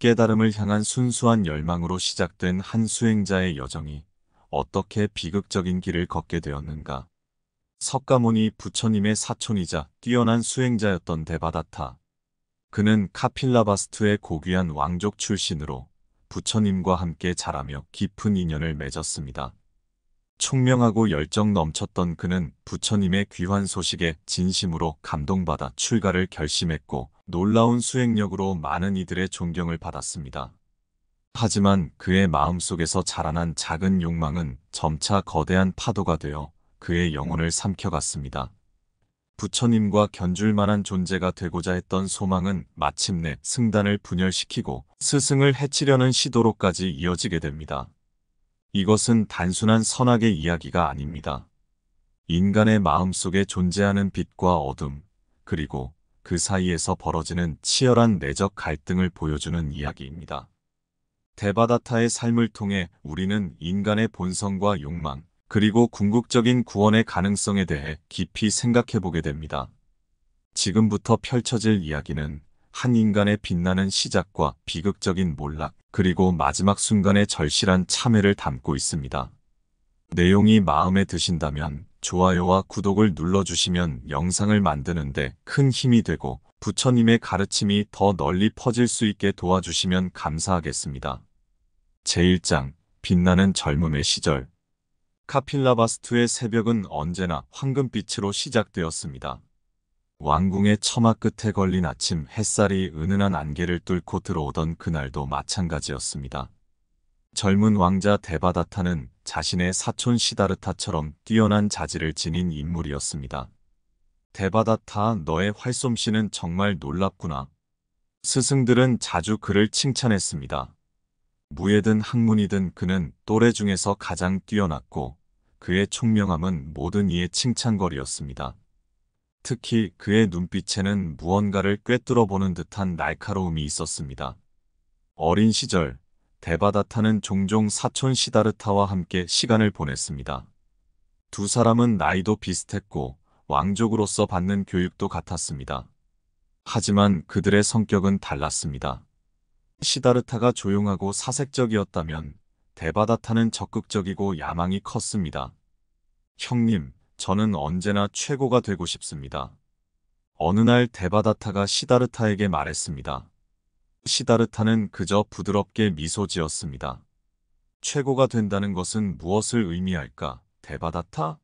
깨달음을 향한 순수한 열망으로 시작된 한 수행자의 여정이 어떻게 비극적인 길을 걷게 되었는가. 석가모니 부처님의 사촌이자 뛰어난 수행자였던 데바다타. 그는 카필라바스투의 고귀한 왕족 출신으로 부처님과 함께 자라며 깊은 인연을 맺었습니다. 총명하고 열정 넘쳤던 그는 부처님의 귀환 소식에 진심으로 감동받아 출가를 결심했고 놀라운 수행력으로 많은 이들의 존경을 받았습니다. 하지만 그의 마음속에서 자라난 작은 욕망은 점차 거대한 파도가 되어 그의 영혼을 삼켜갔습니다. 부처님과 견줄 만한 존재가 되고자 했던 소망은 마침내 승단을 분열시키고 스승을 해치려는 시도로까지 이어지게 됩니다. 이것은 단순한 선악의 이야기가 아닙니다. 인간의 마음속에 존재하는 빛과 어둠, 그리고 그 사이에서 벌어지는 치열한 내적 갈등을 보여주는 이야기입니다. 데바다타의 삶을 통해 우리는 인간의 본성과 욕망, 그리고 궁극적인 구원의 가능성에 대해 깊이 생각해보게 됩니다. 지금부터 펼쳐질 이야기는 한 인간의 빛나는 시작과 비극적인 몰락, 그리고 마지막 순간의 절실한 참회를 담고 있습니다. 내용이 마음에 드신다면 좋아요와 구독을 눌러주시면 영상을 만드는데 큰 힘이 되고 부처님의 가르침이 더 널리 퍼질 수 있게 도와주시면 감사하겠습니다. 제1장 빛나는 젊음의 시절. 카필라바스투의 새벽은 언제나 황금빛으로 시작되었습니다. 왕궁의 처마 끝에 걸린 아침 햇살이 은은한 안개를 뚫고 들어오던 그날도 마찬가지였습니다. 젊은 왕자 데바다타는 자신의 사촌 시다르타처럼 뛰어난 자질을 지닌 인물이었습니다. 데바다타, 너의 활솜씨는 정말 놀랍구나. 스승들은 자주 그를 칭찬했습니다. 무예든 학문이든 그는 또래 중에서 가장 뛰어났고 그의 총명함은 모든 이의 칭찬거리였습니다. 특히 그의 눈빛에는 무언가를 꿰뚫어보는 듯한 날카로움이 있었습니다. 어린 시절, 데바다타는 종종 사촌 시다르타와 함께 시간을 보냈습니다. 두 사람은 나이도 비슷했고 왕족으로서 받는 교육도 같았습니다. 하지만 그들의 성격은 달랐습니다. 시다르타가 조용하고 사색적이었다면 데바다타는 적극적이고 야망이 컸습니다. 형님, 저는 언제나 최고가 되고 싶습니다. 어느 날 데바다타가 시다르타에게 말했습니다. 시다르타는 그저 부드럽게 미소 지었습니다. 최고가 된다는 것은 무엇을 의미할까, 데바다타?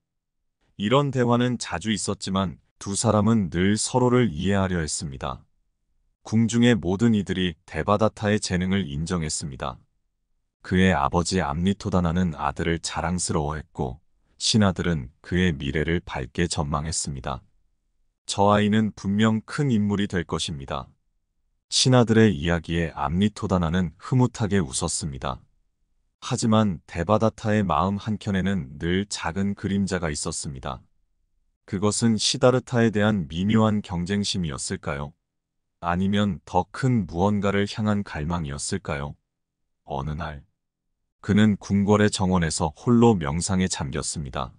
이런 대화는 자주 있었지만 두 사람은 늘 서로를 이해하려 했습니다. 궁중의 모든 이들이 데바다타의 재능을 인정했습니다. 그의 아버지 암리토다나는 아들을 자랑스러워했고 신하들은 그의 미래를 밝게 전망했습니다. 저 아이는 분명 큰 인물이 될 것입니다. 신하들의 이야기에 암리토다나는 흐뭇하게 웃었습니다. 하지만 데바다타의 마음 한켠에는 늘 작은 그림자가 있었습니다. 그것은 시다르타에 대한 미묘한 경쟁심이었을까요? 아니면 더 큰 무언가를 향한 갈망이었을까요? 어느 날, 그는 궁궐의 정원에서 홀로 명상에 잠겼습니다.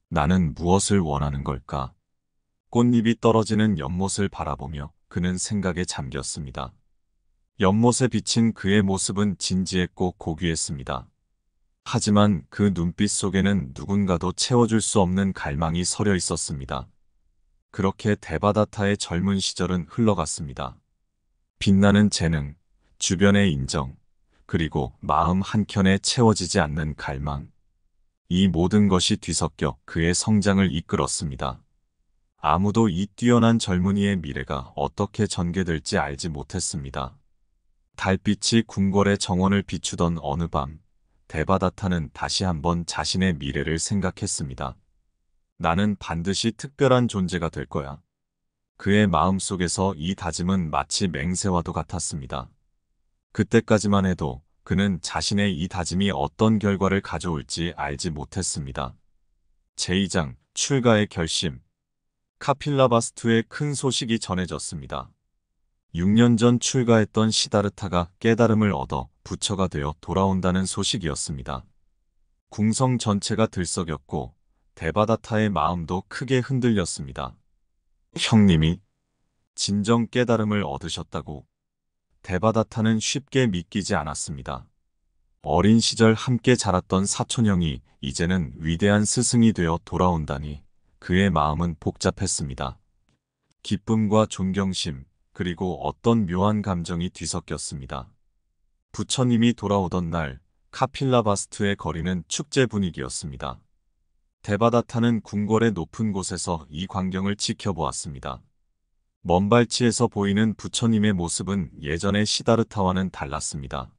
나는 무엇을 원하는 걸까? 꽃잎이 떨어지는 연못을 바라보며 그는 생각에 잠겼습니다. 연못에 비친 그의 모습은 진지했고 고귀했습니다. 하지만 그 눈빛 속에는 누군가도 채워줄 수 없는 갈망이 서려 있었습니다. 그렇게 데바다타의 젊은 시절은 흘러갔습니다. 빛나는 재능, 주변의 인정, 그리고 마음 한켠에 채워지지 않는 갈망. 이 모든 것이 뒤섞여 그의 성장을 이끌었습니다. 아무도 이 뛰어난 젊은이의 미래가 어떻게 전개될지 알지 못했습니다. 달빛이 궁궐의 정원을 비추던 어느 밤, 데바다타는 다시 한번 자신의 미래를 생각했습니다. 나는 반드시 특별한 존재가 될 거야. 그의 마음속에서 이 다짐은 마치 맹세와도 같았습니다. 그때까지만 해도 그는 자신의 이 다짐이 어떤 결과를 가져올지 알지 못했습니다. 제2장 출가의 결심. 카필라바스투의 큰 소식이 전해졌습니다. 6년 전 출가했던 시다르타가 깨달음을 얻어 부처가 되어 돌아온다는 소식이었습니다. 궁성 전체가 들썩였고 데바다타의 마음도 크게 흔들렸습니다. 형님이 진정 깨달음을 얻으셨다고. 데바다타는 쉽게 믿기지 않았습니다. 어린 시절 함께 자랐던 사촌형이 이제는 위대한 스승이 되어 돌아온다니 그의 마음은 복잡했습니다. 기쁨과 존경심, 그리고 어떤 묘한 감정이 뒤섞였습니다. 부처님이 돌아오던 날, 카필라바스투의 거리는 축제 분위기였습니다. 데바다타는 궁궐의 높은 곳에서 이 광경을 지켜보았습니다. 먼 발치에서 보이는 부처님의 모습은 예전의 시다르타와는 달랐습니다.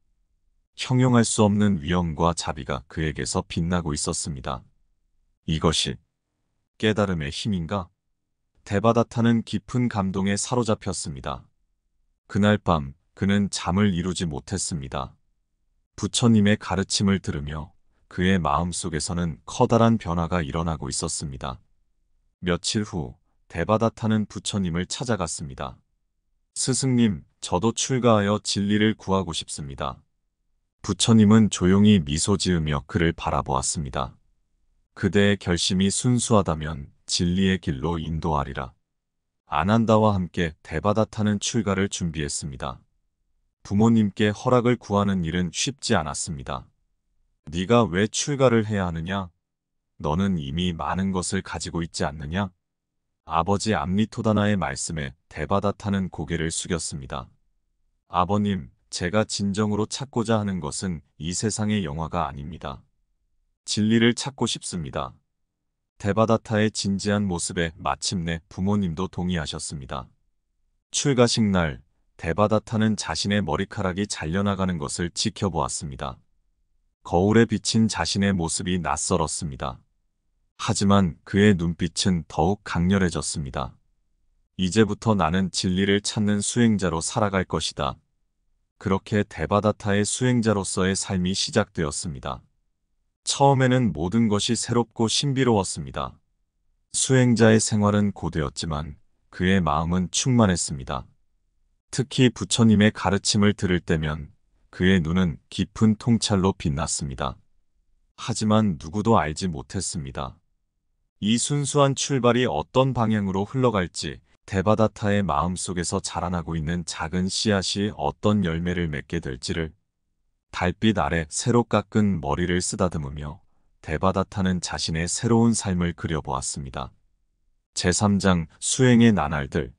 형용할 수 없는 위엄과 자비가 그에게서 빛나고 있었습니다. 이것이 깨달음의 힘인가? 데바다타는 깊은 감동에 사로잡혔습니다. 그날 밤 그는 잠을 이루지 못했습니다. 부처님의 가르침을 들으며 그의 마음속에서는 커다란 변화가 일어나고 있었습니다. 며칠 후 데바다타는 부처님을 찾아갔습니다. 스승님, 저도 출가하여 진리를 구하고 싶습니다. 부처님은 조용히 미소 지으며 그를 바라보았습니다. 그대의 결심이 순수하다면 진리의 길로 인도하리라. 아난다와 함께 데바다타는 출가를 준비했습니다. 부모님께 허락을 구하는 일은 쉽지 않았습니다. 네가 왜 출가를 해야 하느냐? 너는 이미 많은 것을 가지고 있지 않느냐? 아버지 암리토다나의 말씀에 데바다타는 고개를 숙였습니다. 아버님, 제가 진정으로 찾고자 하는 것은 이 세상의 영화가 아닙니다. 진리를 찾고 싶습니다. 데바다타의 진지한 모습에 마침내 부모님도 동의하셨습니다. 출가식 날, 데바다타는 자신의 머리카락이 잘려나가는 것을 지켜보았습니다. 거울에 비친 자신의 모습이 낯설었습니다. 하지만 그의 눈빛은 더욱 강렬해졌습니다. 이제부터 나는 진리를 찾는 수행자로 살아갈 것이다. 그렇게 데바다타의 수행자로서의 삶이 시작되었습니다. 처음에는 모든 것이 새롭고 신비로웠습니다. 수행자의 생활은 고되었지만 그의 마음은 충만했습니다. 특히 부처님의 가르침을 들을 때면 그의 눈은 깊은 통찰로 빛났습니다. 하지만 누구도 알지 못했습니다. 이 순수한 출발이 어떤 방향으로 흘러갈지, 데바다타의 마음속에서 자라나고 있는 작은 씨앗이 어떤 열매를 맺게 될지를. 달빛 아래 새로 깎은 머리를 쓰다듬으며 데바다타는 자신의 새로운 삶을 그려보았습니다. 제3장 수행의 나날들.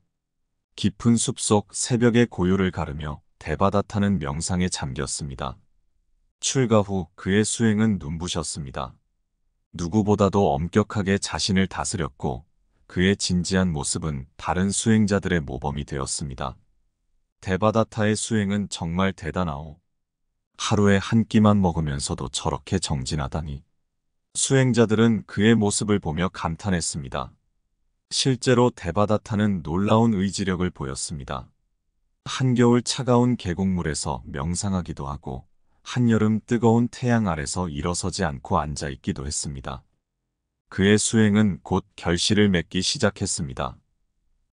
깊은 숲속 새벽의 고요를 가르며 데바다타는 명상에 잠겼습니다. 출가 후 그의 수행은 눈부셨습니다. 누구보다도 엄격하게 자신을 다스렸고 그의 진지한 모습은 다른 수행자들의 모범이 되었습니다. 데바다타의 수행은 정말 대단하오. 하루에 한 끼만 먹으면서도 저렇게 정진하다니. 수행자들은 그의 모습을 보며 감탄했습니다. 실제로 데바다타는 놀라운 의지력을 보였습니다. 한겨울 차가운 계곡물에서 명상하기도 하고 한여름 뜨거운 태양 아래서 일어서지 않고 앉아있기도 했습니다. 그의 수행은 곧 결실을 맺기 시작했습니다.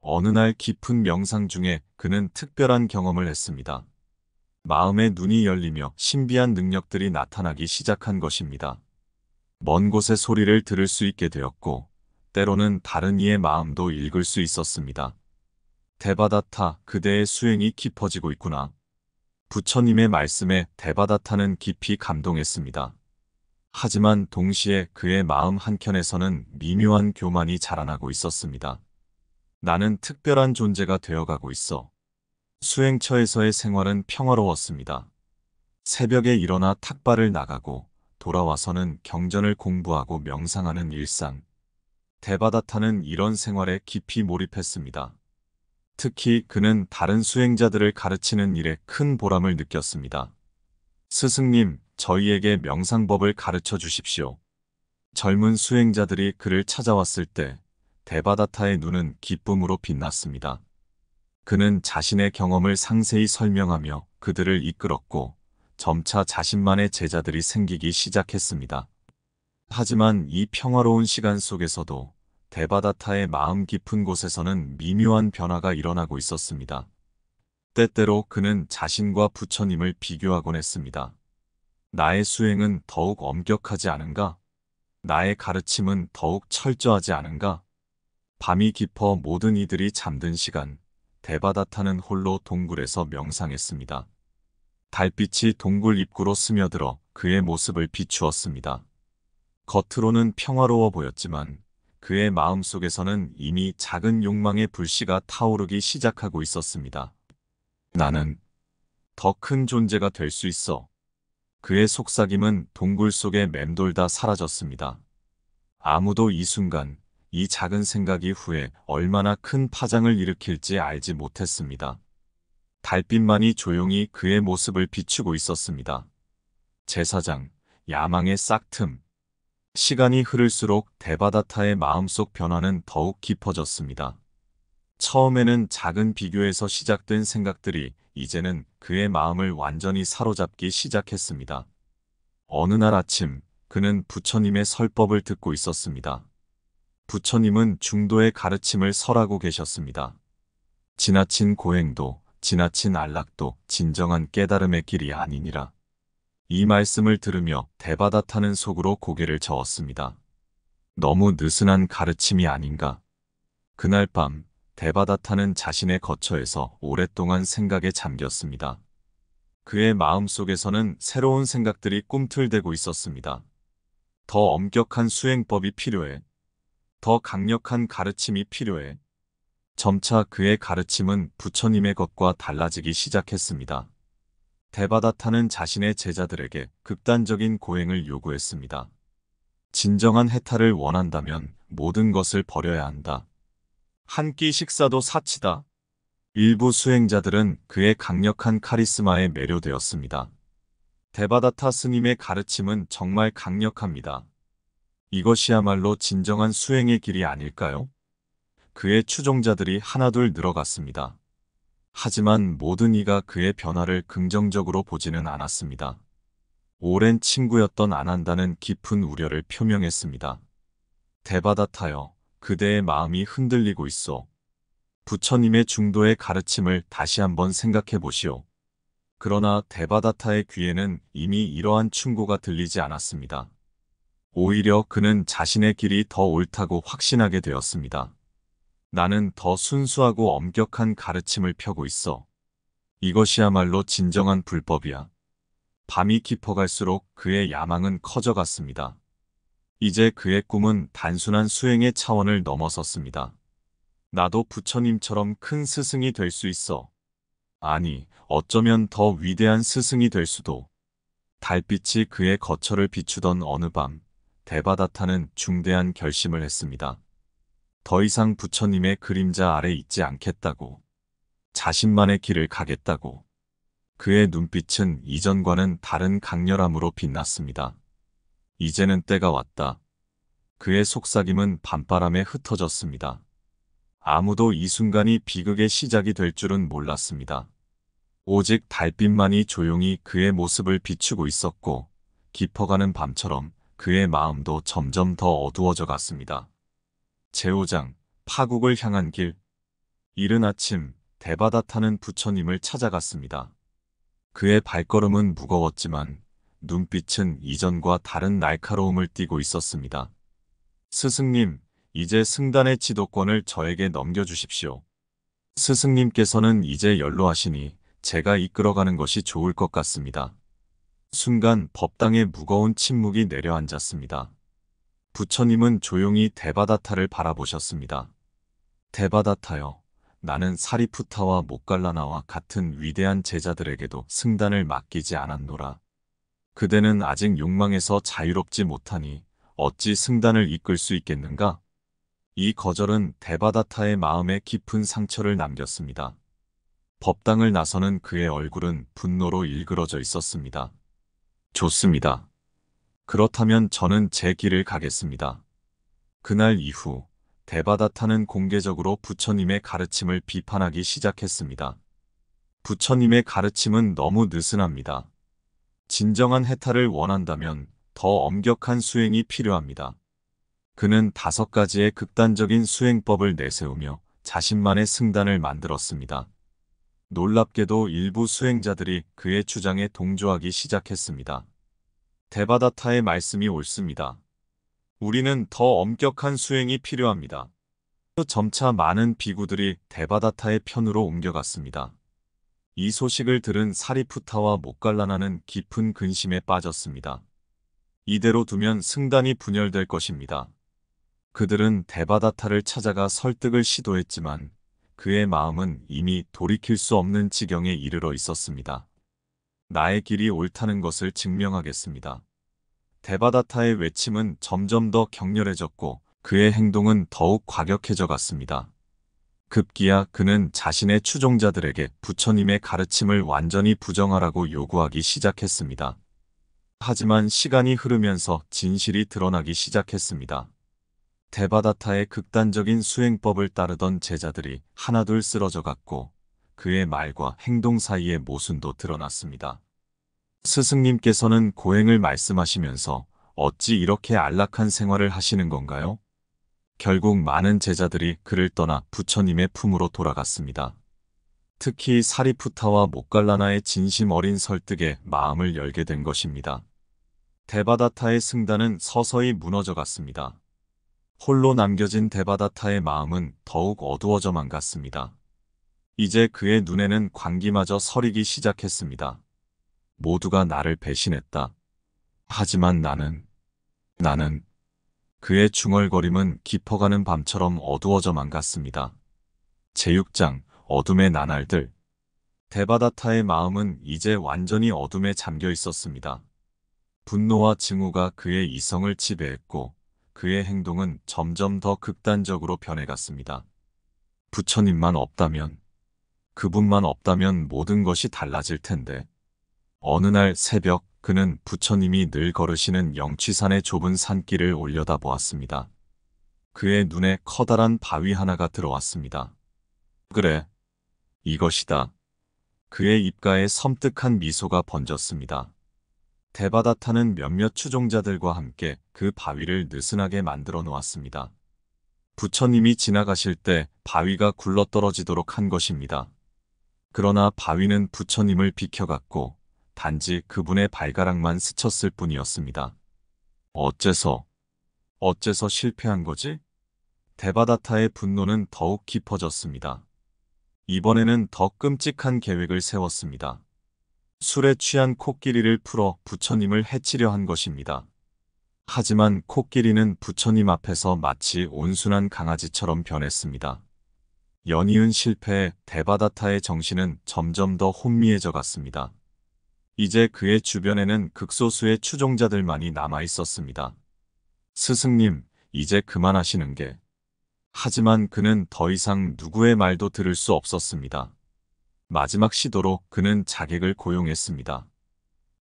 어느 날 깊은 명상 중에 그는 특별한 경험을 했습니다. 마음의 눈이 열리며 신비한 능력들이 나타나기 시작한 것입니다. 먼 곳의 소리를 들을 수 있게 되었고 때로는 다른 이의 마음도 읽을 수 있었습니다. 데바다타, 그대의 수행이 깊어지고 있구나. 부처님의 말씀에 데바다타는 깊이 감동했습니다. 하지만 동시에 그의 마음 한켠에서는 미묘한 교만이 자라나고 있었습니다. 나는 특별한 존재가 되어가고 있어. 수행처에서의 생활은 평화로웠습니다. 새벽에 일어나 탁발을 나가고 돌아와서는 경전을 공부하고 명상하는 일상. 데바다타는 이런 생활에 깊이 몰입했습니다. 특히 그는 다른 수행자들을 가르치는 일에 큰 보람을 느꼈습니다. 스승님, 저희에게 명상법을 가르쳐 주십시오. 젊은 수행자들이 그를 찾아왔을 때 데바다타의 눈은 기쁨으로 빛났습니다. 그는 자신의 경험을 상세히 설명하며 그들을 이끌었고 점차 자신만의 제자들이 생기기 시작했습니다. 하지만 이 평화로운 시간 속에서도 데바다타의 마음 깊은 곳에서는 미묘한 변화가 일어나고 있었습니다. 때때로 그는 자신과 부처님을 비교하곤 했습니다. 나의 수행은 더욱 엄격하지 않은가? 나의 가르침은 더욱 철저하지 않은가? 밤이 깊어 모든 이들이 잠든 시간, 데바다타는 홀로 동굴에서 명상했습니다. 달빛이 동굴 입구로 스며들어 그의 모습을 비추었습니다. 겉으로는 평화로워 보였지만 그의 마음속에서는 이미 작은 욕망의 불씨가 타오르기 시작하고 있었습니다. 나는 더 큰 존재가 될 수 있어. 그의 속삭임은 동굴 속에 맴돌다 사라졌습니다. 아무도 이 순간, 이 작은 생각이 후에 얼마나 큰 파장을 일으킬지 알지 못했습니다. 달빛만이 조용히 그의 모습을 비추고 있었습니다. 제사장, 야망의 싹틈. 시간이 흐를수록 데바다타의 마음속 변화는 더욱 깊어졌습니다. 처음에는 작은 비교에서 시작된 생각들이 이제는 그의 마음을 완전히 사로잡기 시작했습니다. 어느 날 아침, 그는 부처님의 설법을 듣고 있었습니다. 부처님은 중도의 가르침을 설하고 계셨습니다. 지나친 고행도, 지나친 안락도 진정한 깨달음의 길이 아니니라. 이 말씀을 들으며 데바다타는 속으로 고개를 저었습니다. 너무 느슨한 가르침이 아닌가. 그날 밤 데바다타는 자신의 거처에서 오랫동안 생각에 잠겼습니다. 그의 마음속에서는 새로운 생각들이 꿈틀대고 있었습니다. 더 엄격한 수행법이 필요해. 더 강력한 가르침이 필요해. 점차 그의 가르침은 부처님의 것과 달라지기 시작했습니다. 데바다타는 자신의 제자들에게 극단적인 고행을 요구했습니다. 진정한 해탈을 원한다면 모든 것을 버려야 한다. 한 끼 식사도 사치다. 일부 수행자들은 그의 강력한 카리스마에 매료되었습니다. 데바다타 스님의 가르침은 정말 강력합니다. 이것이야말로 진정한 수행의 길이 아닐까요? 그의 추종자들이 하나둘 늘어갔습니다. 하지만 모든 이가 그의 변화를 긍정적으로 보지는 않았습니다. 오랜 친구였던 아난다는 깊은 우려를 표명했습니다. 데바다타여, 그대의 마음이 흔들리고 있어. 부처님의 중도의 가르침을 다시 한번 생각해 보시오. 그러나 데바다타의 귀에는 이미 이러한 충고가 들리지 않았습니다. 오히려 그는 자신의 길이 더 옳다고 확신하게 되었습니다. 나는 더 순수하고 엄격한 가르침을 펴고 있어. 이것이야말로 진정한 불법이야. 밤이 깊어갈수록 그의 야망은 커져갔습니다. 이제 그의 꿈은 단순한 수행의 차원을 넘어섰습니다. 나도 부처님처럼 큰 스승이 될 수 있어. 아니, 어쩌면 더 위대한 스승이 될 수도. 달빛이 그의 거처를 비추던 어느 밤, 데바다타는 중대한 결심을 했습니다. 더 이상 부처님의 그림자 아래 있지 않겠다고. 자신만의 길을 가겠다고. 그의 눈빛은 이전과는 다른 강렬함으로 빛났습니다. 이제는 때가 왔다. 그의 속삭임은 밤바람에 흩어졌습니다. 아무도 이 순간이 비극의 시작이 될 줄은 몰랐습니다. 오직 달빛만이 조용히 그의 모습을 비추고 있었고, 깊어가는 밤처럼 그의 마음도 점점 더 어두워져 갔습니다. 제5장, 파국을 향한 길. 이른 아침, 데바다타는 부처님을 찾아갔습니다. 그의 발걸음은 무거웠지만 눈빛은 이전과 다른 날카로움을 띠고 있었습니다. 스승님, 이제 승단의 지도권을 저에게 넘겨주십시오. 스승님께서는 이제 연로하시니 제가 이끌어가는 것이 좋을 것 같습니다. 순간 법당에 무거운 침묵이 내려앉았습니다. 부처님은 조용히 데바다타를 바라보셨습니다. 데바다타여, 나는 사리푸타와 모갈라나와 같은 위대한 제자들에게도 승단을 맡기지 않았노라. 그대는 아직 욕망에서 자유롭지 못하니 어찌 승단을 이끌 수 있겠는가? 이 거절은 데바다타의 마음에 깊은 상처를 남겼습니다. 법당을 나서는 그의 얼굴은 분노로 일그러져 있었습니다. 좋습니다. 그렇다면 저는 제 길을 가겠습니다. 그날 이후 데바다타는 공개적으로 부처님의 가르침을 비판하기 시작했습니다. 부처님의 가르침은 너무 느슨합니다. 진정한 해탈을 원한다면 더 엄격한 수행이 필요합니다. 그는 5가지의 극단적인 수행법을 내세우며 자신만의 승단을 만들었습니다. 놀랍게도 일부 수행자들이 그의 주장에 동조하기 시작했습니다. 데바다타의 말씀이 옳습니다. 우리는 더 엄격한 수행이 필요합니다. 점차 많은 비구들이 데바다타의 편으로 옮겨갔습니다. 이 소식을 들은 사리푸타와 모갈라나는 깊은 근심에 빠졌습니다. 이대로 두면 승단이 분열될 것입니다. 그들은 데바다타를 찾아가 설득을 시도했지만 그의 마음은 이미 돌이킬 수 없는 지경에 이르러 있었습니다. 나의 길이 옳다는 것을 증명하겠습니다. 데바다타의 외침은 점점 더 격렬해졌고 그의 행동은 더욱 과격해져 갔습니다. 급기야 그는 자신의 추종자들에게 부처님의 가르침을 완전히 부정하라고 요구하기 시작했습니다. 하지만 시간이 흐르면서 진실이 드러나기 시작했습니다. 데바다타의 극단적인 수행법을 따르던 제자들이 하나둘 쓰러져 갔고 그의 말과 행동 사이의 모순도 드러났습니다. 스승님께서는 고행을 말씀하시면서 어찌 이렇게 안락한 생활을 하시는 건가요? 결국 많은 제자들이 그를 떠나 부처님의 품으로 돌아갔습니다. 특히 사리푸타와 모갈라나의 진심 어린 설득에 마음을 열게 된 것입니다. 데바다타의 승단은 서서히 무너져 갔습니다. 홀로 남겨진 데바다타의 마음은 더욱 어두워져만 갔습니다. 이제 그의 눈에는 광기마저 서리기 시작했습니다. 모두가 나를 배신했다. 하지만 나는 그의 중얼거림은 깊어가는 밤처럼 어두워져만 갔습니다. 제6장 어둠의 나날들. 데바다타의 마음은 이제 완전히 어둠에 잠겨 있었습니다. 분노와 증오가 그의 이성을 지배했고 그의 행동은 점점 더 극단적으로 변해갔습니다. 부처님만 없다면, 그분만 없다면 모든 것이 달라질 텐데. 어느 날 새벽 그는 부처님이 늘 걸으시는 영취산의 좁은 산길을 올려다보았습니다. 그의 눈에 커다란 바위 하나가 들어왔습니다. 그래, 이것이다. 그의 입가에 섬뜩한 미소가 번졌습니다. 데바다타는 몇몇 추종자들과 함께 그 바위를 느슨하게 만들어 놓았습니다. 부처님이 지나가실 때 바위가 굴러떨어지도록 한 것입니다. 그러나 바위는 부처님을 비켜갔고 단지 그분의 발가락만 스쳤을 뿐이었습니다. 어째서 실패한 거지? 데바다타의 분노는 더욱 깊어졌습니다. 이번에는 더 끔찍한 계획을 세웠습니다. 술에 취한 코끼리를 풀어 부처님을 해치려 한 것입니다. 하지만 코끼리는 부처님 앞에서 마치 온순한 강아지처럼 변했습니다. 연이은 실패에 데바다타의 정신은 점점 더 혼미해져 갔습니다. 이제 그의 주변에는 극소수의 추종자들만이 남아 있었습니다. 스승님, 이제 그만하시는 게. 하지만 그는 더 이상 누구의 말도 들을 수 없었습니다. 마지막 시도로 그는 자객을 고용했습니다.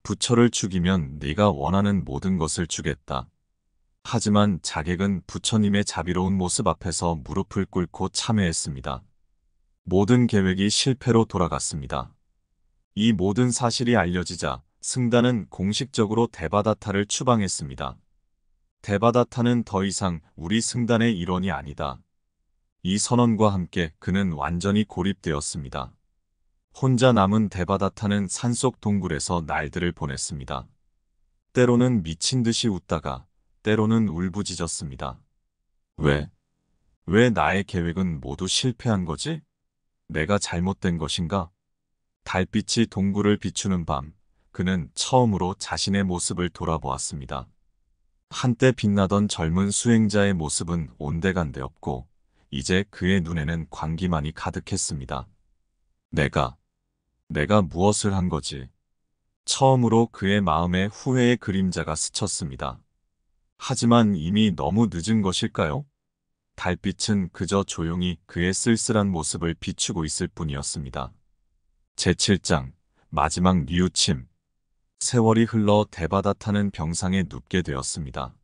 부처를 죽이면 네가 원하는 모든 것을 주겠다. 하지만 자객은 부처님의 자비로운 모습 앞에서 무릎을 꿇고 참회했습니다. 모든 계획이 실패로 돌아갔습니다. 이 모든 사실이 알려지자 승단은 공식적으로 데바다타를 추방했습니다. 데바다타는 더 이상 우리 승단의 일원이 아니다. 이 선언과 함께 그는 완전히 고립되었습니다. 혼자 남은 데바다타는 산속 동굴에서 날들을 보냈습니다. 때로는 미친 듯이 웃다가 때로는 울부짖었습니다. 왜 나의 계획은 모두 실패한 거지? 내가 잘못된 것인가? 달빛이 동굴을 비추는 밤, 그는 처음으로 자신의 모습을 돌아보았습니다. 한때 빛나던 젊은 수행자의 모습은 온데간데 없고 이제 그의 눈에는 광기만이 가득했습니다. 내가 무엇을 한 거지? 처음으로 그의 마음에 후회의 그림자가 스쳤습니다. 하지만 이미 너무 늦은 것일까요? 달빛은 그저 조용히 그의 쓸쓸한 모습을 비추고 있을 뿐이었습니다. 제7장 마지막 뉘우침. 세월이 흘러 데바다타는 병상에 눕게 되었습니다.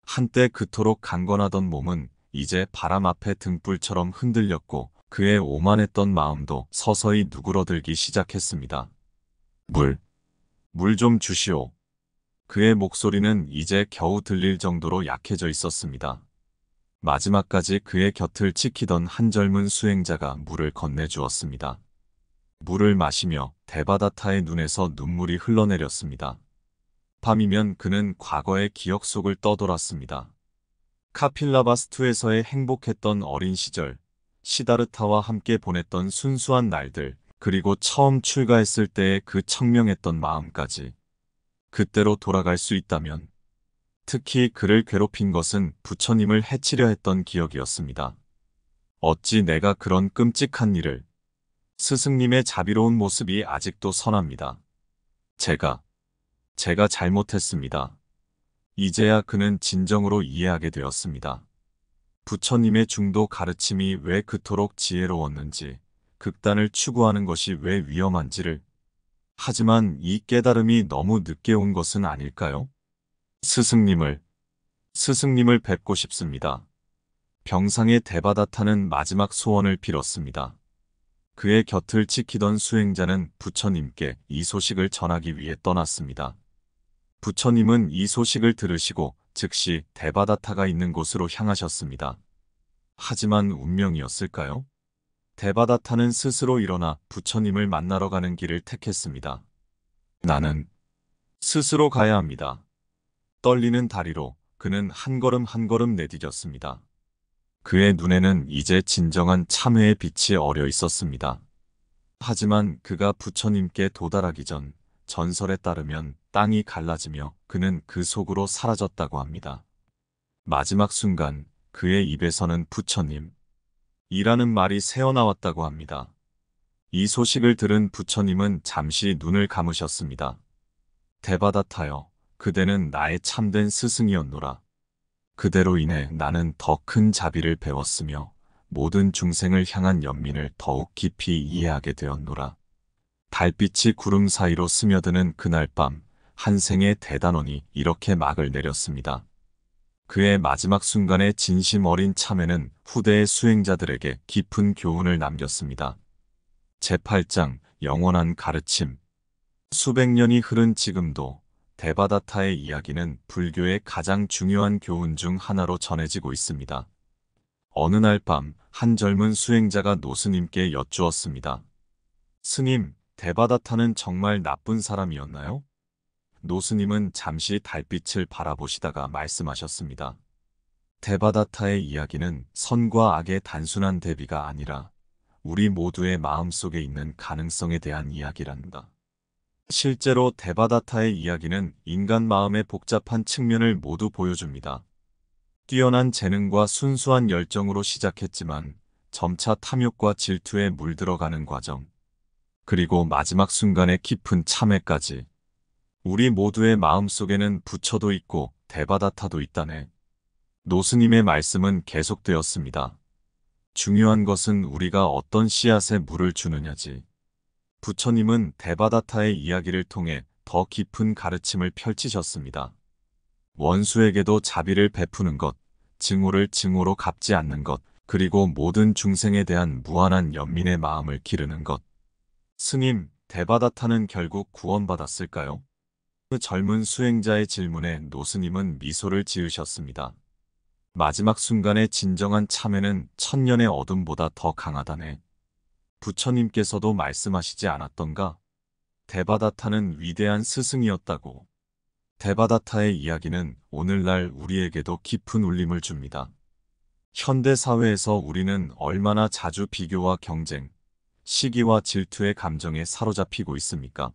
한때 그토록 강건하던 몸은 이제 바람 앞의 등불처럼 흔들렸고 그의 오만했던 마음도 서서히 누그러들기 시작했습니다. 물 좀 주시오. 그의 목소리는 이제 겨우 들릴 정도로 약해져 있었습니다. 마지막까지 그의 곁을 지키던 한 젊은 수행자가 물을 건네주었습니다. 물을 마시며 데바다타의 눈에서 눈물이 흘러내렸습니다. 밤이면 그는 과거의 기억 속을 떠돌았습니다. 카필라바스투에서의 행복했던 어린 시절, 시다르타와 함께 보냈던 순수한 날들, 그리고 처음 출가했을 때의 그 청명했던 마음까지 그때로 돌아갈 수 있다면, 특히 그를 괴롭힌 것은 부처님을 해치려 했던 기억이었습니다. 어찌 내가 그런 끔찍한 일을. 스승님의 자비로운 모습이 아직도 선합니다. 제가 잘못했습니다. 이제야 그는 진정으로 이해하게 되었습니다. 부처님의 중도 가르침이 왜 그토록 지혜로웠는지, 극단을 추구하는 것이 왜 위험한지를. 하지만 이 깨달음이 너무 늦게 온 것은 아닐까요? 스승님을 뵙고 싶습니다. 병상의 데바다타는 마지막 소원을 빌었습니다. 그의 곁을 지키던 수행자는 부처님께 이 소식을 전하기 위해 떠났습니다. 부처님은 이 소식을 들으시고 즉시 데바다타가 있는 곳으로 향하셨습니다. 하지만 운명이었을까요? 데바다타는 스스로 일어나 부처님을 만나러 가는 길을 택했습니다. 나는 스스로 가야 합니다. 떨리는 다리로 그는 한 걸음 한 걸음 내디뎠습니다. 그의 눈에는 이제 진정한 참회의 빛이 어려 있었습니다. 하지만 그가 부처님께 도달하기 전, 전설에 따르면 땅이 갈라지며 그는 그 속으로 사라졌다고 합니다. 마지막 순간 그의 입에서는 부처님 이라는 말이 새어나왔다고 합니다. 이 소식을 들은 부처님은 잠시 눈을 감으셨습니다. 데바다타여, 그대는 나의 참된 스승이었노라. 그대로 인해 나는 더 큰 자비를 배웠으며 모든 중생을 향한 연민을 더욱 깊이 이해하게 되었노라. 달빛이 구름 사이로 스며드는 그날 밤, 한 생의 대단원이 이렇게 막을 내렸습니다. 그의 마지막 순간의 진심 어린 참회는 후대의 수행자들에게 깊은 교훈을 남겼습니다. 제8장 영원한 가르침. 수백 년이 흐른 지금도 데바다타의 이야기는 불교의 가장 중요한 교훈 중 하나로 전해지고 있습니다. 어느 날 밤, 한 젊은 수행자가 노스님께 여쭈었습니다. 스님, 데바다타는 정말 나쁜 사람이었나요? 노스님은 잠시 달빛을 바라보시다가 말씀하셨습니다. 데바다타의 이야기는 선과 악의 단순한 대비가 아니라 우리 모두의 마음속에 있는 가능성에 대한 이야기란다. 실제로 데바다타의 이야기는 인간 마음의 복잡한 측면을 모두 보여줍니다. 뛰어난 재능과 순수한 열정으로 시작했지만 점차 탐욕과 질투에 물들어가는 과정, 그리고 마지막 순간의 깊은 참회까지. 우리 모두의 마음속에는 부처도 있고 데바다타도 있다네. 노스님의 말씀은 계속되었습니다. 중요한 것은 우리가 어떤 씨앗에 물을 주느냐지. 부처님은 데바다타의 이야기를 통해 더 깊은 가르침을 펼치셨습니다. 원수에게도 자비를 베푸는 것, 증오를 증오로 갚지 않는 것, 그리고 모든 중생에 대한 무한한 연민의 마음을 기르는 것. 스님, 데바다타는 결국 구원받았을까요? 그 젊은 수행자의 질문에 노스님은 미소를 지으셨습니다. 마지막 순간의 진정한 참회는 천년의 어둠보다 더 강하다네. 부처님께서도 말씀하시지 않았던가? 데바다타는 위대한 스승이었다고. 데바다타의 이야기는 오늘날 우리에게도 깊은 울림을 줍니다. 현대 사회에서 우리는 얼마나 자주 비교와 경쟁, 시기와 질투의 감정에 사로잡히고 있습니까?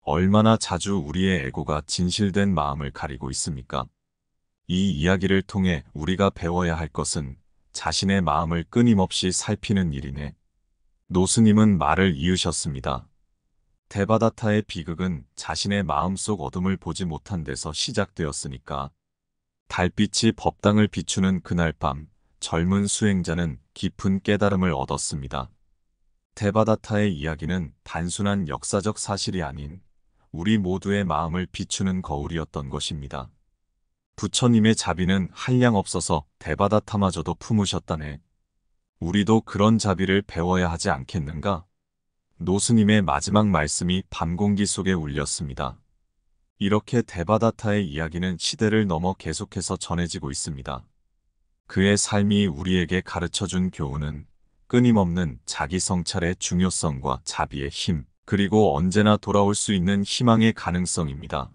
얼마나 자주 우리의 에고가 진실된 마음을 가리고 있습니까? 이 이야기를 통해 우리가 배워야 할 것은 자신의 마음을 끊임없이 살피는 일이네. 노스님은 말을 이으셨습니다. 데바다타의 비극은 자신의 마음속 어둠을 보지 못한 데서 시작되었으니까. 달빛이 법당을 비추는 그날 밤, 젊은 수행자는 깊은 깨달음을 얻었습니다. 데바다타의 이야기는 단순한 역사적 사실이 아닌 우리 모두의 마음을 비추는 거울이었던 것입니다. 부처님의 자비는 한량없어서 데바다타마저도 품으셨다네. 우리도 그런 자비를 배워야 하지 않겠는가? 노스님의 마지막 말씀이 밤공기 속에 울렸습니다. 이렇게 데바다타의 이야기는 시대를 넘어 계속해서 전해지고 있습니다. 그의 삶이 우리에게 가르쳐준 교훈은 끊임없는 자기 성찰의 중요성과 자비의 힘, 그리고 언제나 돌아올 수 있는 희망의 가능성입니다.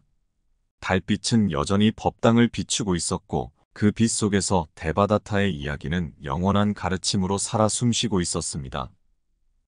달빛은 여전히 법당을 비추고 있었고 그 빛 속에서 데바다타의 이야기는 영원한 가르침으로 살아 숨쉬고 있었습니다.